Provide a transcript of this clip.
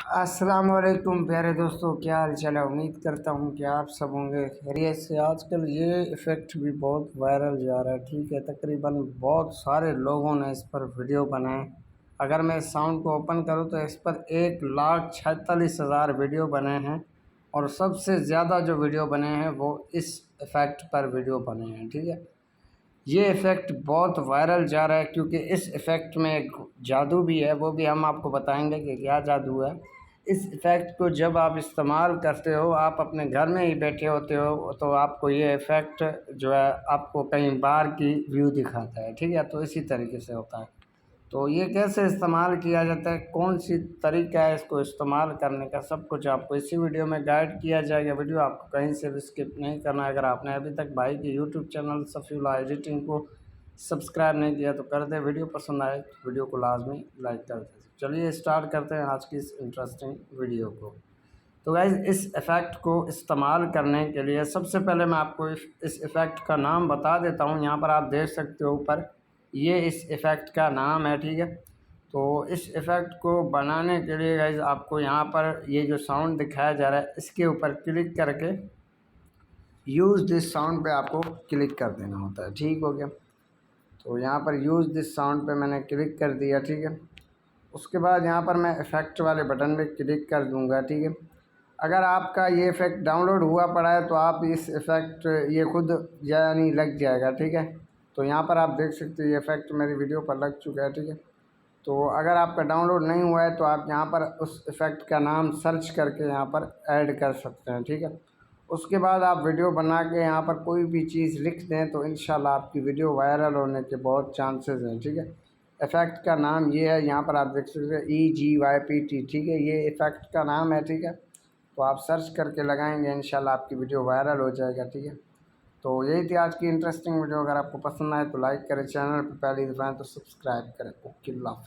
अस्सलाम वालेकुम प्यारे दोस्तों, क्या हाल चाल है। उम्मीद करता हूँ कि आप सब होंगे खैरियत से। आजकल ये इफ़ेक्ट भी बहुत वायरल जा रहा है, ठीक है। तकरीबन बहुत सारे लोगों ने इस पर वीडियो बनाए। अगर मैं साउंड को ओपन करूँ तो इस पर 1,46,000 वीडियो बने हैं और सबसे ज़्यादा जो वीडियो बने हैं वो इस इफ़ेक्ट पर वीडियो बने हैं, ठीक है। ये इफ़ेक्ट बहुत वायरल जा रहा है क्योंकि इस इफ़ेक्ट में एक जादू भी है, वो भी हम आपको बताएंगे कि क्या जादू है। इस इफ़ेक्ट को जब आप इस्तेमाल करते हो, आप अपने घर में ही बैठे होते हो, तो आपको ये इफ़ेक्ट जो है आपको कहीं बाहर की व्यू दिखाता है, ठीक है। तो इसी तरीके से होता है। तो ये कैसे इस्तेमाल किया जाता है, कौन सी तरीका है इसको इस्तेमाल करने का, सब कुछ आपको इसी वीडियो में गाइड किया जाएगा। वीडियो आपको कहीं से भी स्किप नहीं करना है। अगर आपने अभी तक भाई के यूट्यूब चैनल सफ़ीउल्लाह एडिटिंग को सब्सक्राइब नहीं किया तो कर दे। वीडियो पसंद आए तो वीडियो को लाजमी लाइक कर दे। चलिए स्टार्ट करते हैं आज की इस इंटरेस्टिंग वीडियो को। तो गाइज़, इस इफ़ेक्ट को इस्तेमाल करने के लिए सबसे पहले मैं आपको इस इफ़ेक्ट का नाम बता देता हूँ। यहाँ पर आप देख सकते हो ऊपर, ये इस इफ़ेक्ट का नाम है, ठीक है। तो इस इफ़ेक्ट को बनाने के लिए गाइज़ आपको यहाँ पर ये जो साउंड दिखाया जा रहा है इसके ऊपर क्लिक करके यूज़ दिस साउंड पे आपको क्लिक कर देना होता है, ठीक हो गया। तो यहाँ पर यूज़ दिस साउंड पे मैंने क्लिक कर दिया, ठीक है। उसके बाद यहाँ पर मैं इफ़ेक्ट वाले बटन पे क्लिक कर दूँगा, ठीक है। अगर आपका ये इफ़ेक्ट डाउनलोड हुआ पड़ा है तो आप इस इफ़ेक्ट ये खुद यानी लग जाएगा, ठीक है। तो यहाँ पर आप देख सकते हो ये इफ़ेक्ट मेरी वीडियो पर लग चुका है, ठीक है। तो अगर आपका डाउनलोड नहीं हुआ है तो आप यहाँ पर उस इफ़ेक्ट का नाम सर्च करके यहाँ पर ऐड कर सकते हैं, ठीक है। उसके बाद आप वीडियो बना के यहाँ पर कोई भी चीज़ लिख दें तो इंशाल्लाह आपकी वीडियो वायरल होने के बहुत चांसेस हैं, ठीक है। इफ़ेक्ट का नाम ये है, यहाँ पर आप देख सकते हैं EGYPT, ठीक है। ये इफ़ेक्ट का नाम है, ठीक है। तो आप सर्च करके लगाएंगे, इंशाल्लाह आपकी वीडियो वायरल हो जाएगा, ठीक है। तो यही थी आज की इंटरेस्टिंग वीडियो। अगर आपको पसंद आए तो लाइक करें, चैनल पर पहली दफ़ा तो सब्सक्राइब करें। ओके, अल्लाह हाफ़िज़।